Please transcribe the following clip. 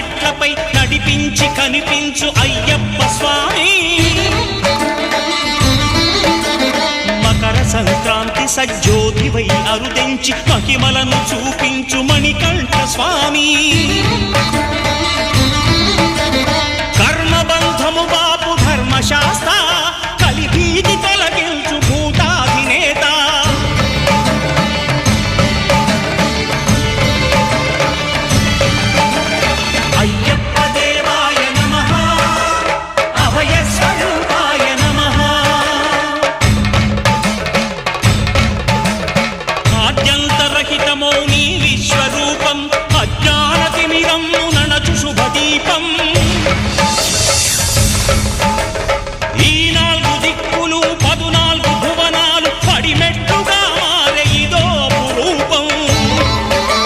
మెట్లపై నడిపించి కనిపించు అయ్యప్ప స్వామి మకర సంక్రాంతి సజ్జోతివై అరుదెంచి మహిమలను చూపించు మణికంఠ స్వామి